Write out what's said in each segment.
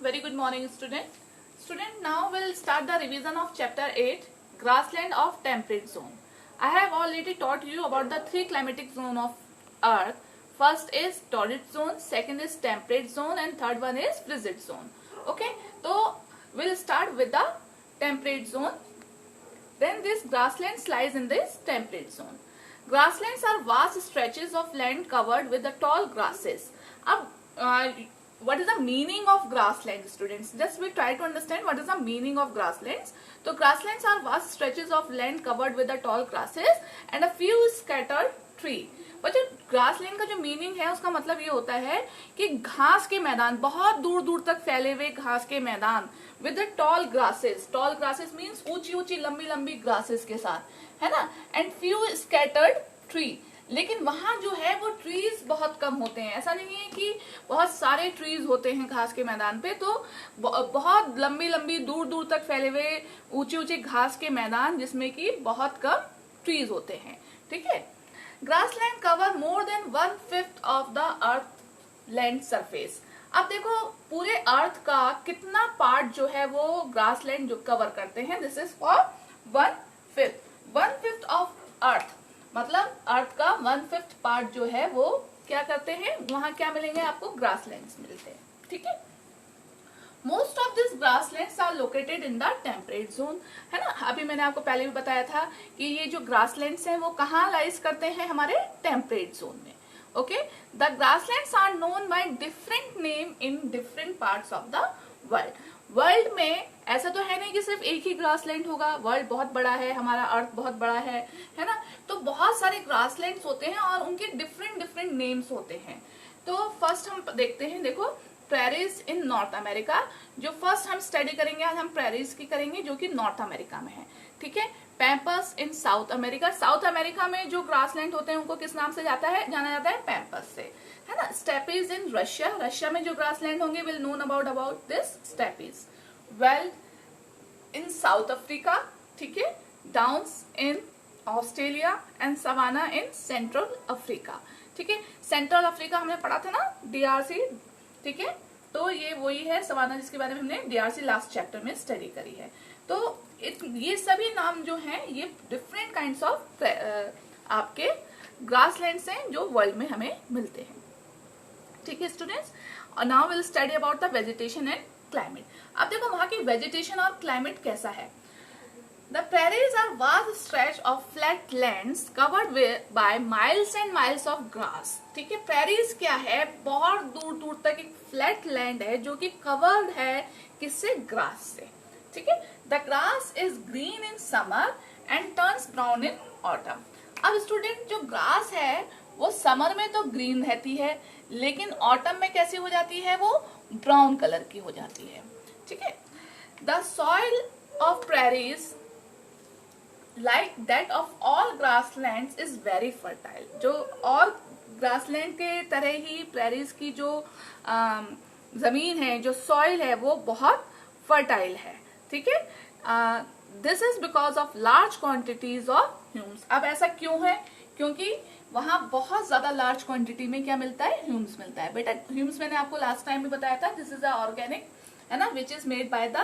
Very good morning, student. Student, now we'll start the revision of chapter 8, Grassland of Temperate Zone. I have already taught you about the three climatic zone of Earth. First is torrid zone, second is temperate zone, and third one is frigid zone. Okay, so we'll start with the temperate zone. Then this grassland lies in this temperate zone. Grasslands are vast stretches of land covered with the tall grasses. अब what is the meaning of grassland, students? Just we try to understand what is the meaning of grasslands. So grasslands are vast stretches of land covered with the tall grasses and a few scattered tree. पर जो grassland का जो meaning है उसका मतलब ये होता है कि घास के मैदान, बहुत दूर दूर तक फैले हुए घास के मैदान with the tall grasses means ऊंची ऊंची लंबी लंबी ग्रासेस के साथ, है ना, एंड फ्यू स्कैटर्ड ट्री। लेकिन वहां जो है वो ट्रीज बहुत कम होते हैं। ऐसा नहीं है कि बहुत सारे ट्रीज होते हैं घास के मैदान पे, तो बहुत लंबी लंबी दूर दूर तक फैले हुए ऊंचे ऊंचे घास के मैदान जिसमें कि बहुत कम ट्रीज होते हैं। ठीक है, grassland cover more than 1/5 of the earth land surface. अब देखो पूरे अर्थ का कितना पार्ट जो है वो ग्रासलैंड जो कवर करते हैं। This is for 1/5 of earth, मतलब अर्थ का 1/5 पार्ट जो है वो क्या करते हैं, वहां क्या मिलेंगे आपको, ग्रासलैंड्स मिलते हैं। ठीक है, most of this grasslands are located in the temperate zone, है ना। अभी मैंने आपको पहले भी बताया था कि ये जो ग्रासलैंड्स हैं वो कहाँ लाइज करते हैं, हमारे टेम्परेट जोन में। Okay, the grasslands are known by different name in different parts of the world में ऐसा तो है नहीं कि सिर्फ एक ही ग्रासलैंड होगा। वर्ल्ड बहुत बड़ा है, हमारा अर्थ बहुत बड़ा है ना, तो बहुत सारे ग्रासलैंड्स होते हैं और उनके डिफरेंट डिफरेंट नेम्स होते हैं। तो फर्स्ट हम देखते हैं, देखो प्रेरीज इन नॉर्थ अमेरिका। जो फर्स्ट हम स्टडी करेंगे आज हम प्रेरीज की करेंगे जो कि नॉर्थ अमेरिका में है। ठीक है, पैम्पस इन साउथ अमेरिका। साउथ अमेरिका में जो ग्रासलैंड होते हैं उनको किस नाम से जाना जाता है, पैम्पस से, है ना। Steppes in Russia. रशिया में जो ग्रासलैंड होंगे will known about this steppes. Veld in South Africa, ठीक है, downs in Australia and savanna in Central Africa. ठीक है, सेंट्रल अफ्रीका हमने पढ़ा था ना, डीआरसी। ठीक है, तो ये वही है सवाना जिसके बारे में हमने डीआरसी लास्ट चैप्टर में स्टडी करी है। तो ये सभी नाम जो हैं ये डिफरेंट काइंड्स ऑफ आपके ग्रासलैंड्स हैं जो वर्ल्ड में हमें मिलते हैं। ठीक है students, now will study about the vegetation and climate. अब देखो वहां की वेजिटेशन और क्लाइमेट कैसा है। The prairies are vast stretch of flat lands covered by miles and miles of grass. ठीक है, prairies क्या है, बहुत दूर दूर तक एक फ्लैट लैंड है जो कि कवर्ड है किससे, ग्रास से। ठीक है, the grass is green in summer and turns brown in autumn. अब स्टूडेंट जो ग्रास है वो समर में तो ग्रीन रहती है लेकिन ऑटम में कैसी हो जाती है, वो ब्राउन कलर की हो जाती है। ठीक है, the soil of prairies like that of all grasslands is very fertile. जो और ग्रासलैंड के तरह ही प्रेरीज की जो जमीन है, जो सॉइल है वो बहुत फर्टाइल है। ठीक है, this is because of large quantities of Hume's. अब ऐसा क्यों है, क्योंकि वहां बहुत ज्यादा लार्ज क्वांटिटी में क्या मिलता है, ह्यूम्स मिलता है। बेटा ह्यूम्स मैंने आपको लास्ट टाइम भी बताया था, दिस इज अ ऑर्गेनिक, है ना, which is made by the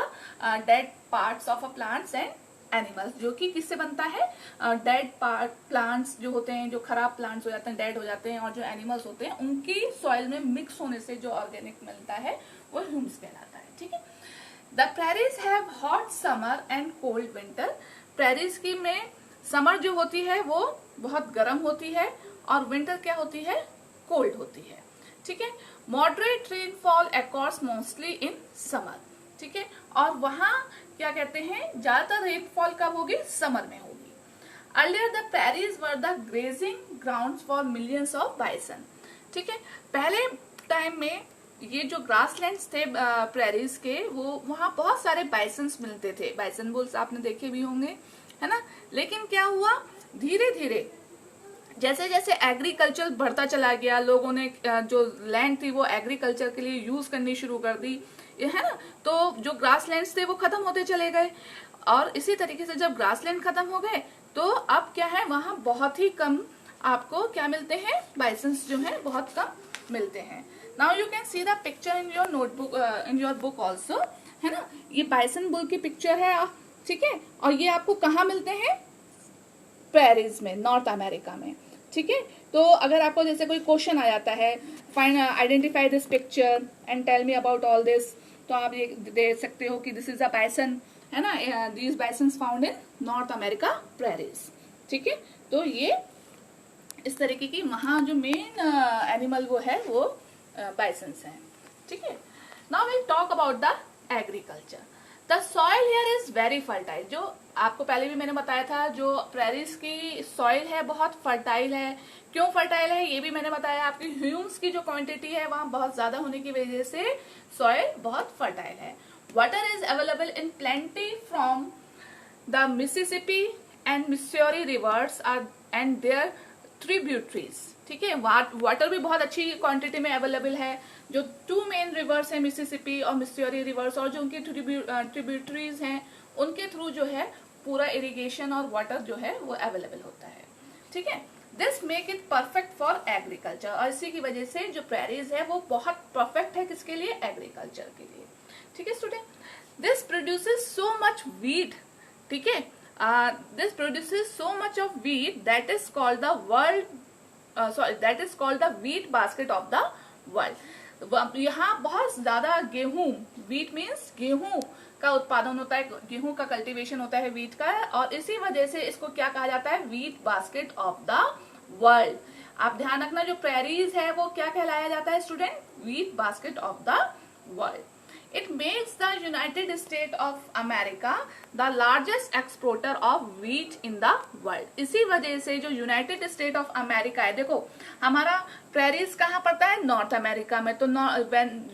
dead parts of a plants and animals. जो कि किससे बनता है, डेड प्लांट्स जो होते हैं, जो खराब प्लांट्स हो जाते हैं, डेड हो जाते हैं, और जो एनिमल्स होते हैं उनकी सॉइल में मिक्स होने से जो ऑर्गेनिक मिलता है वो ह्यूम्स कहलाता है। ठीक है, the prairies have hot summer and cold winter. Prairies की में समर जो होती है वो बहुत गर्म होती है और विंटर क्या होती है, कोल्ड होती है। ठीक है, moderate rainfall occurs mostly in summer. ठीक है, और वहां क्या कहते हैं, ज्यादातर रेनफॉल कब होगी, समर में होगी। Earlier the prairies were the grazing grounds for millions of bison. ठीक है, पहले टाइम में ये जो ग्रासलैंड्स थे प्रेरीज के, वो वहां बहुत सारे बाइसन्स मिलते थे। बाइसन बुल्स आपने देखे भी होंगे, है ना। लेकिन क्या हुआ, धीरे धीरे जैसे जैसे एग्रीकल्चर बढ़ता चला गया, लोगों ने जो लैंड थी वो एग्रीकल्चर के लिए यूज करनी शुरू कर दी, है ना, तो जो ग्रासलैंड्स थे वो खत्म होते चले गए। और इसी तरीके से जब ग्रासलैंड खत्म हो गए तो अब क्या है, वहां बहुत ही कम आपको क्या मिलते हैं, बाइसन्स जो है बहुत कम मिलते हैं। Now you can see the picture in your notebook, in your book also, है ना। ये बाइसन बुल की पिक्चर है, ठीक है, और ये आपको कहाँ मिलते हैं, प्रेरीज में, नॉर्थ अमेरिका में, ठीक है। तो अगर आपको जैसे कोई क्वेश्चन आ जाता है, find identify this picture and tell me about all this, तो आप ये दे सकते हो कि दिस इज अ बाइसन, है ना, these बाइसन्स found in north America prairies, ठीक है। तो ये इस तरीके की वहाँ जो मेन एनिमल वो है वो बाइसन्स हैं, ठीक है। Now will talk about the agriculture. The soil here is very fertile. जो आपको पहले भी मैंने बताया था, जो प्रेरीज की सॉइल है बहुत फर्टाइल है। क्यों फर्टाइल है ये भी मैंने बताया, आपकी ह्यूम्स की जो क्वांटिटी है वहां बहुत ज्यादा होने की वजह से सॉइल बहुत फर्टाइल है। Water is available in plenty from the Mississippi and Missouri rivers are and their tributaries, ठीक है। वाटर भी बहुत अच्छी क्वांटिटी में अवेलेबल है। जो 2 मेन रिवर्स है, मिसिसिपी और मिस्सौरी रिवर्स, और जो उनकी ट्रिब्यूटरीज हैं उनके थ्रू जो है पूरा इरिगेशन और वाटर जो है वो अवेलेबल होता है, ठीक है। This make it perfect for agriculture, और इसी की वजह से जो प्रेरीज है वो बहुत परफेक्ट है किसके लिए, एग्रीकल्चर के लिए, ठीक है student. This produces so much wheat, ठीक है, this produces so much of wheat that is called the that is called the wheat basket of the world। यहाँ बहुत ज्यादा गेहूं, wheat means गेहूं का उत्पादन होता है, गेहूं का कल्टीवेशन होता है wheat का, और इसी वजह से इसको क्या कहा जाता है, wheat basket of the world। आप ध्यान रखना, जो प्रेरीज है वो क्या कहलाया जाता है student, wheat basket of the world। It makes the United States of America the largest exporter of wheat in the world। इसी वजह से जो यूनाइटेड स्टेट ऑफ अमेरिका है, देखो हमारा प्रेरीज कहाँ पड़ता है, नॉर्थ अमेरिका में, तो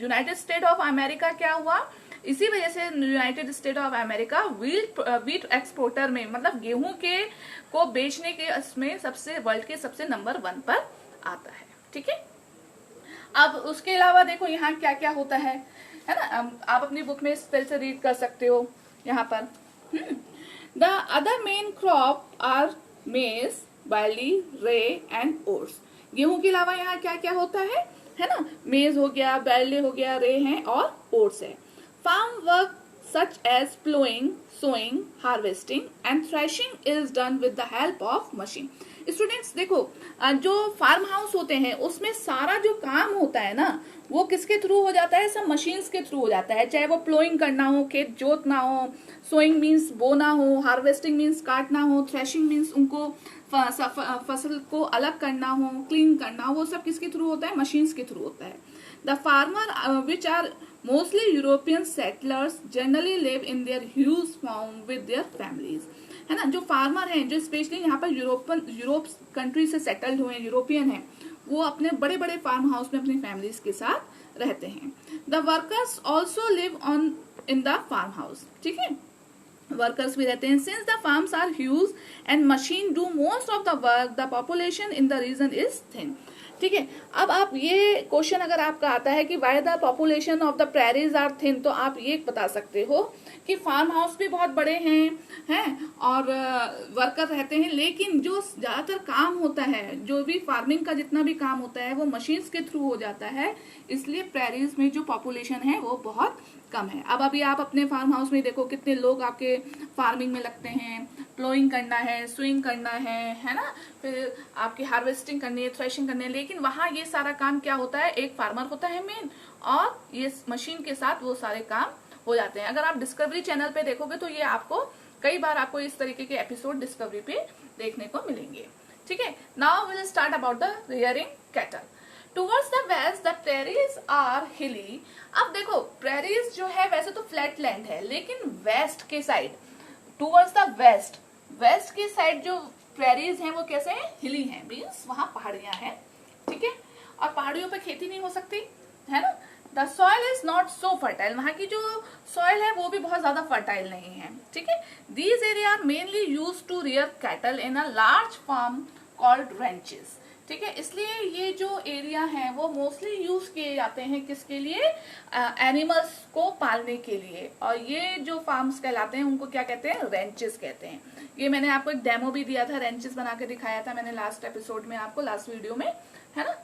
यूनाइटेड स्टेट ऑफ अमेरिका क्या हुआ, इसी वजह से United state of America wheat exporter में, मतलब गेहूं के को बेचने के इसमें सबसे वर्ल्ड के सबसे नंबर 1 पर आता है, ठीक है। अब उसके अलावा देखो यहाँ क्या क्या होता है ना, आप अपनी बुक में इस तरह से रीड कर सकते हो यहाँ पर। The other main crop are maize, barley, rye and oats. गेहूं के अलावा यहाँ क्या क्या होता है ना, मेज हो गया, बार्ली हो गया, रे है और ओट्स है। Farm work such as plowing, sowing, harvesting and threshing is done with the help of machine। Students देखो, जो फार्म हाउस होते हैं उसमें सारा जो काम होता है ना वो किसके थ्रू हो जाता है, सब मशीन्स के थ्रू हो जाता है। चाहे वो प्लोइंग करना हो, खेत जोतना हो, सोइंग मीन्स बोना हो, हार्वेस्टिंग मीन्स काटना हो, थ्रेशिंग मीन्स उनको फसल को अलग करना हो, क्लीन करना हो, वो सब किसके थ्रू होता है, मशीन्स के थ्रू होता है। The farmer which are Mostly European settlers generally live in their huge farm with their families, है ना। जो फार्मर हैं, जो स्पेशली यहाँ पर यूरोप कंट्री से सेटल्ड हुए यूरोपियन हैं, वो अपने बड़े बड़े फार्म हाउस में अपनी फैमिलीज के साथ रहते हैं। The workers also live on in the farm house, ठीक है, वर्कर्स भी रहते हैं। Since the farms are huge and machine do most of the work, the population in the region is thin, ठीक है। अब आप ये क्वेश्चन अगर आपका आता है कि why the population of the prairies are thin, तो आप ये बता सकते हो कि फार्म हाउस भी बहुत बड़े हैं और वर्कर रहते हैं, लेकिन जो ज्यादातर काम होता है, जो भी फार्मिंग का जितना भी काम होता है वो मशीन्स के थ्रू हो जाता है, इसलिए प्रेरीज में जो पॉपुलेशन है वो बहुत कम है। अब अभी आप अपने फार्म हाउस में देखो कितने लोग आपके फार्मिंग में लगते हैं, प्लोइंग करना है, स्विंग करना है ना, फिर आपकी हार्वेस्टिंग करनी है, थ्रेशिंग करनी है, लेकिन वहां ये सारा काम क्या होता है, एक फार्मर होता है मेन, और ये मशीन के साथ वो सारे काम हो जाते हैं। अगर आप डिस्कवरी चैनल पे देखोगे तो ये आपको कई बार आपको इस तरीके के एपिसोड डिस्कवरी पे देखने को मिलेंगे, ठीक है। Now will start about the rearing cattle. Towards the west the prairies are hilly. अब देखो प्रेरीज जो है वैसे तो फ्लैट लैंड है, लेकिन वेस्ट के साइड, टूवर्ड्स द वेस्ट की साइड जो प्रेरीज हैं वो कैसे हैं, हिली हैं, मीन्स वहां पहाड़ियां हैं, ठीक है, और पहाड़ियों पे खेती नहीं हो सकती, है ना। The soil is not so fertile, वहां की जो सॉइल है वो भी बहुत ज्यादा फर्टाइल नहीं है, ठीक है। These area are mainly use to rear cattle in a large farm called ranches, ठीक है। इसलिए ये जो एरिया है वो मोस्टली यूज किए जाते हैं किसके लिए, एनिमल्स को पालने के लिए, और ये जो फार्म्स कहलाते हैं उनको क्या कहते हैं, रेंचेस कहते हैं। ये मैंने आपको एक डेमो भी दिया था, रेंचेस बना के दिखाया था मैंने लास्ट एपिसोड में आपको, लास्ट वीडियो में, है ना।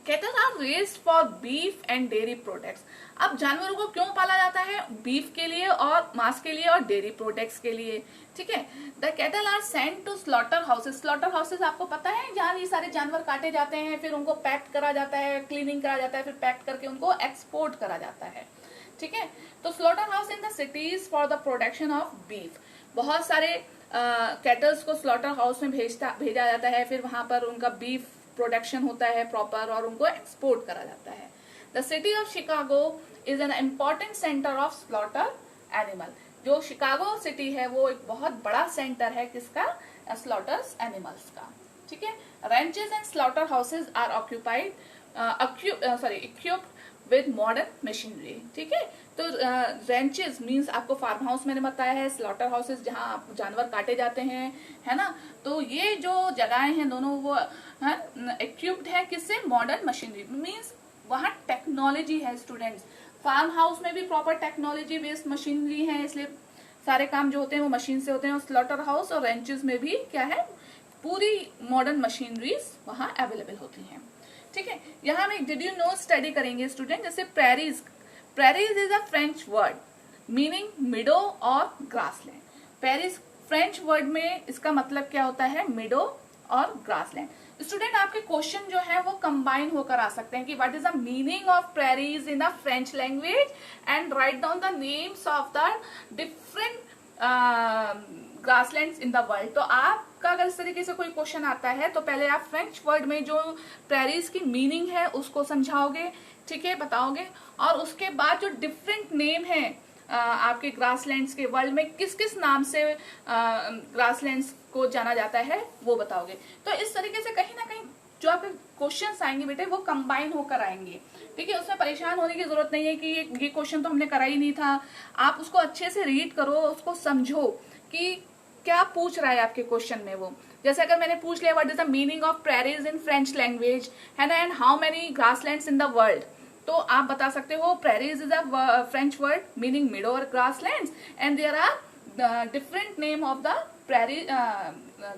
Cattle are raised for beef and dairy products. अब जानवरों को क्यों पाला जाता है? बीफ के लिए और मांस के लिए और डेयरी प्रोडक्ट्स के लिए, ठीक है। The cattle are sent to slaughter houses. Slaughter houses आपको पता है, जहाँ ये सारे जानवर काटे जाते हैं, फिर उनको पैक करा जाता है, क्लीनिंग करा जाता है, फिर पैक करके उनको एक्सपोर्ट करा जाता है, ठीक है। तो slaughter house in the cities for the production of beef. बहुत सारे कैटल्स को स्लॉटर हाउस में भेजा जाता है, फिर वहां पर उनका बीफ प्रोडक्शन होता है प्रॉपर और उनको एक्सपोर्ट करा जाता है। The city of Chicago is an important centre of slaughter animal. जो शिकागो सिटी है वो एक बहुत बड़ा सेंटर है किसका? स्लॉटर्स एनिमल्स का, ठीक है। Ranches and slaughter houses are occupied equipped with modern machinery, ठीक है। तो रेंचेस मींस आपको फार्म हाउस मैंने बताया है, स्लॉटर हाउसेस जहां जानवर काटे जाते हैं, है ना। तो ये जो जगहें हैं दोनों वो इक्विप्ड है किससे? Modern machinery. मींस वहां टेक्नोलॉजी है स्टूडेंट्स। फार्म हाउस में भी प्रॉपर टेक्नोलॉजी बेस्ड मशीनरी है, इसलिए सारे काम जो होते हैं वो मशीन से होते हैं। और स्लॉटर हाउस और रेंचेस में भी क्या है? पूरी मॉडर्न मशीनरीज वहां अवेलेबल होती हैं, ठीक है। यहाँ हम एक डिड यू नो स्टडी करेंगे स्टूडेंट। जैसे prairies, prairies is a French word meaning meadow और ग्रासलैंड। प्रेरीज फ्रेंच वर्ड में इसका मतलब क्या होता है? मिडो और ग्रासलैंड। स्टूडेंट आपके क्वेश्चन जो है वो कंबाइन होकर आ सकते हैं कि what is the meaning of prairies in the French language and write down the names of the different grasslands in the world. तो आपका अगर इस तरीके से कोई क्वेश्चन आता है तो पहले आप फ्रेंच वर्ड में जो प्रेरीज की मीनिंग है उसको समझाओगे, ठीक है, बताओगे। और उसके बाद जो डिफरेंट नेम है आपके ग्रासलैंड्स के, वर्ल्ड में किस किस नाम से ग्रासलैंड्स को जाना जाता है वो बताओगे। तो इस तरीके से कहीं ना कहीं जो आपके क्वेश्चंस आएंगे बेटे वो कंबाइन होकर आएंगे, ठीक है। उसमें परेशान होने की जरूरत नहीं है कि ये क्वेश्चन तो हमने करा ही नहीं था। आप उसको अच्छे से रीड करो, उसको समझो कि क्या पूछ रहा है आपके क्वेश्चन में वो। जैसे अगर मैंने पूछ लिया what is the meaning of prairies in French language, है ना, and how many grasslands in the world, तो आप बता सकते हो prairies is a French word meaning meadow और grasslands and there are different name of the prairie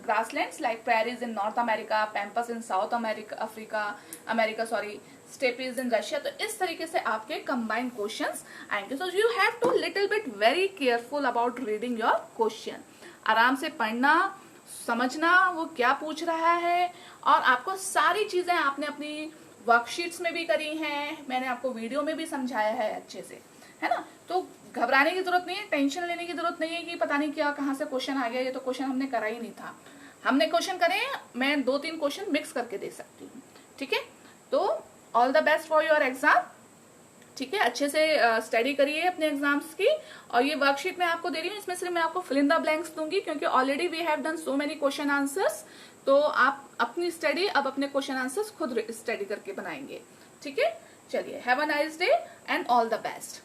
grasslands like prairies in North America, pampas in South America, steppes in Russia। तो इस तरीके से आपके combined questions आएंगे। So you have to little bit very careful about reading your question। आराम से पढ़ना, समझना वो क्या पूछ रहा है, और आपको सारी चीजें आपने अपनी वर्कशीट्स में भी करी हैं, मैंने आपको वीडियो में भी समझाया है अच्छे से, है ना। तो घबराने की जरूरत नहीं है, टेंशन लेने की जरूरत नहीं है कि पता नहीं क्या कहाँ से क्वेश्चन आ गया, ये तो क्वेश्चन हमने करा ही नहीं था। हमने क्वेश्चन करे, मैं 2-3 क्वेश्चन मिक्स करके दे सकती हूँ, ठीक है। तो all the best for your exam, ठीक है। अच्छे से स्टडी करिए अपने एग्जाम्स की। और ये वर्कशीट मैं आपको दे रही हूँ, इसमें सिर्फ मैं आपको फिल इन द ब्लैंक्स दूंगी क्योंकि already we have done so many question answers. तो आप अपनी स्टडी अब अपने क्वेश्चन आंसर्स खुद स्टडी करके बनाएंगे, ठीक है। चलिए, have a nice day and all the best.